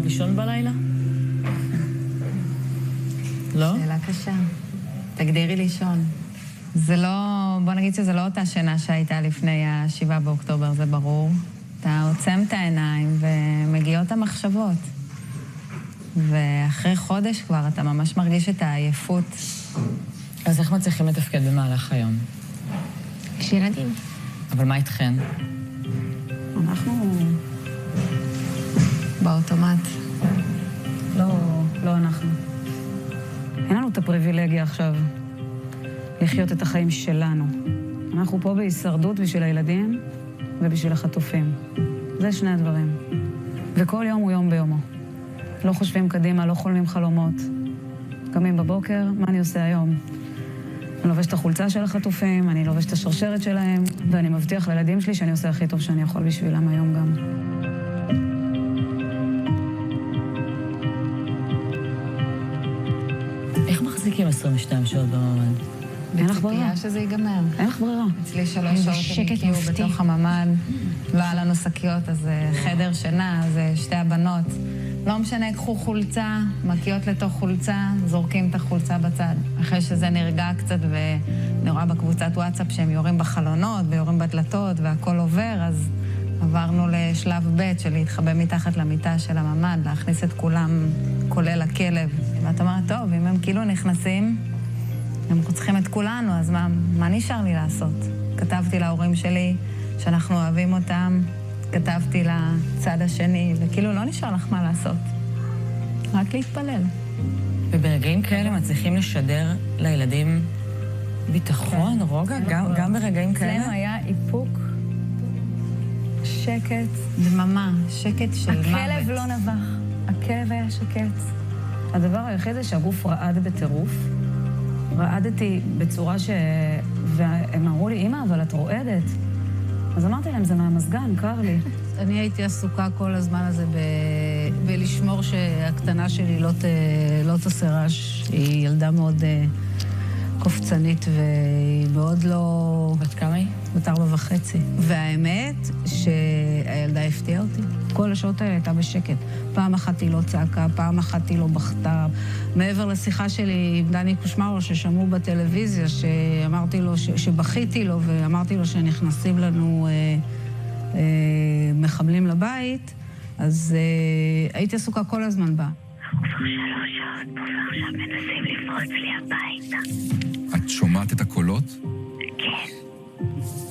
לישון בלילה? לא? שאלה קשה. תגדירי לישון. זה לא, בוא נגיד שזה לא אותה שינה שהייתה לפני ה-7 באוקטובר, זה ברור. אתה עוצם את העיניים ומגיעות המחשבות. ואחרי חודש כבר אתה ממש מרגיש את העייפות. אז איך מצליחים לתפקד במהלך היום? יש ילדים. אבל מה איתכן? אנחנו באוטומט. לא אנחנו. אין לנו את הפריבילגיה עכשיו לחיות את החיים שלנו. אנחנו פה בהישרדות בשביל הילדים ובשביל החטופים. זה שני הדברים. וכל יום הוא יום ביומו. לא חושבים קדימה, לא חולמים חלומות. קמים בבוקר, מה אני עושה היום? אני לובש את החולצה של החטופים, אני לובש את השרשרת שלהם, ואני מבטיח לילדים שלי שאני עושה הכי טוב שאני יכול בשבילם היום גם. איך מחזיקים 22 שעות בממ"ד? אין לך ברירה. בציפייה שזה ייגמר. אין לך ברירה. אצלי 3 שעות הם הגיעו בתוך הממ"ד. לא היה לנו שקיות, אז חדר שינה, אז שתי הבנות. לא משנה, קחו חולצה, מקיאות לתוך חולצה, זורקים את החולצה בצד. אחרי שזה נרגע קצת ואני רואה בקבוצת וואטסאפ שהם יורים בחלונות ויורים בדלתות והכל עובר, אז עברנו לשלב ב' של להתחבא מתחת למיטה של הממ"ד, להכניס את כולם, כולל הכלב. ואת אומרת, טוב, אם הם כאילו נכנסים, הם צריכים את כולנו, אז מה נשאר לי לעשות? כתבתי להורים שלי שאנחנו אוהבים אותם, כתבתי לצד השני, וכאילו לא נשאר לך מה לעשות. רק להתפלל. וברגעים כאלה מצליחים לשדר לילדים ביטחון, רוגע, גם ברגעים כאלה? אצלנו היה איפוק, שקט, דממה, שקט של מוות. הכלב לא נבח, הכלב היה שקט. הדבר היחיד זה שהגוף רעד בטירוף. רעדתי בצורה והם אמרו לי, אמא, אבל את רועדת. אז אמרתי להם, זה מהמסגן, קר לי. אני הייתי עסוקה כל הזמן הזה בלשמור שהקטנה שלי לא תעשה רעש. היא ילדה מאוד קופצנית והיא מאוד לא... בת כמה היא? בת 4.5. והאמת שהילדה הפתיעה אותי. כל השעות האלה הייתה בשקט. פעם אחת היא לא צעקה, פעם אחת היא לא בכתה. מעבר לשיחה שלי עם דני קושמרו ששמעו בטלוויזיה, שאמרתי לו, שבכיתי לו ואמרתי לו שנכנסים לנו מחבלים לבית, אז הייתי עסוקה כל הזמן בה. עובר 3 שעות פה ועכשיו מנסים לפרוץ לי הביתה. את שומעת את הקולות? כן,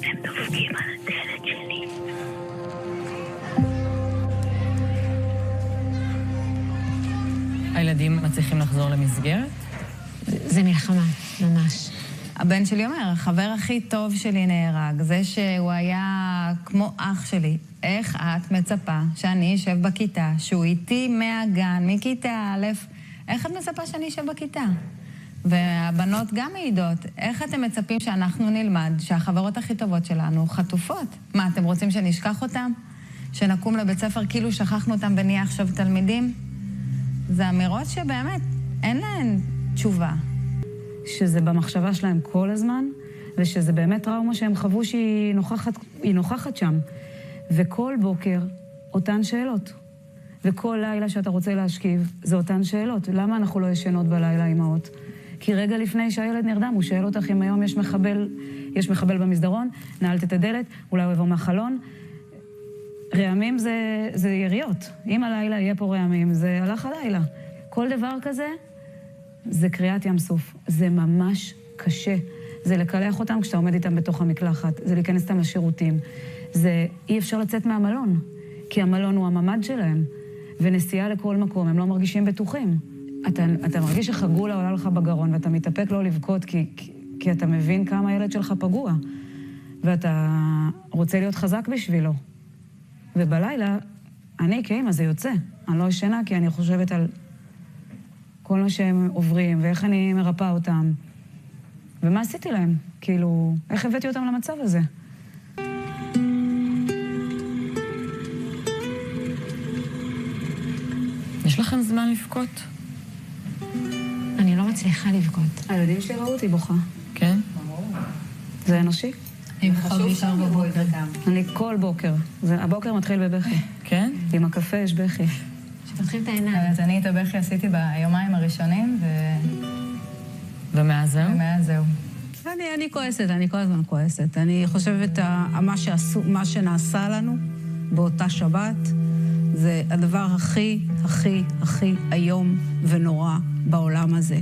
הם דופקים על הדלת שלי. הילדים מצליחים לחזור למסגרת? זה מלחמה, ממש. הבן שלי אומר, החבר הכי טוב שלי נהרג, זה שהוא היה כמו אח שלי. איך את מצפה שאני אשב בכיתה, שהוא איתי מהגן, מכיתה א', איך את מצפה שאני אשב בכיתה? והבנות גם מעידות, איך אתם מצפים שאנחנו נלמד שהחברות הכי טובות שלנו חטופות? מה, אתם רוצים שנשכח אותם? שנקום לבית ספר כאילו שכחנו אותם ונהיה עכשיו תלמידים? זה אמירות שבאמת אין להן תשובה. שזה במחשבה שלהם כל הזמן, ושזה באמת טראומה שהם חוו שהיא נוכחת שם. וכל בוקר אותן שאלות. וכל לילה שאתה רוצה להשכיב, זה אותן שאלות. למה אנחנו לא ישנות בלילה, אמהות? כי רגע לפני שהילד נרדם, הוא שואל אותך אם היום יש מחבל במסדרון, נעלת את הדלת, אולי הוא יבוא מהחלון. רעמים זה יריות. אם הלילה יהיה פה רעמים, זה הלך הלילה. כל דבר כזה זה קריאת ים סוף. זה ממש קשה. זה לקלח אותם כשאתה עומד איתם בתוך המקלחת. זה להיכנס איתם לשירותים. זה אי אפשר לצאת מהמלון. כי המלון הוא הממ"ד שלהם. ונסיעה לכל מקום, הם לא מרגישים בטוחים. אתה מרגיש שחגולה עולה לך בגרון, ואתה מתאפק לא לבכות, כי אתה מבין כמה הילד שלך פגוע. ואתה רוצה להיות חזק בשבילו. ובלילה, אני כאמא, זה יוצא. אני לא ישנה, כי אני חושבת על כל מה שהם עוברים, ואיך אני מרפאה אותם. ומה עשיתי להם? כאילו, איך הבאתי אותם למצב הזה? יש לכם זמן לבכות? אני לא מצליחה לבכות. הילדים שלי ראו אותי בוכה. כן? זה אנושי. אני בכל בישר בבוקר. אני כל בוקר. הבוקר מתחיל בבכי. כן? עם הקפה יש בכי. תתחיל את העיניים. אז אני את הבכי עשיתי ביומיים הראשונים, ומאז זהו? ומאז זהו. אני כועסת, אני כל הזמן כועסת. אני חושבת, מה שנעשה לנו באותה שבת, זה הדבר הכי, הכי, הכי איום ונורא בעולם הזה.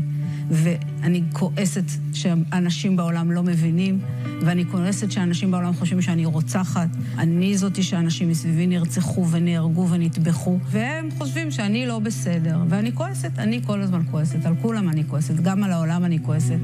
ואני כועסת שאנשים בעולם לא מבינים, ואני כועסת שאנשים בעולם חושבים שאני רוצחת. אני זאתי שאנשים מסביבי נרצחו ונהרגו ונטבחו, והם חושבים שאני לא בסדר. ואני כועסת, אני כל הזמן כועסת. על כולם אני כועסת, גם על העולם אני כועסת.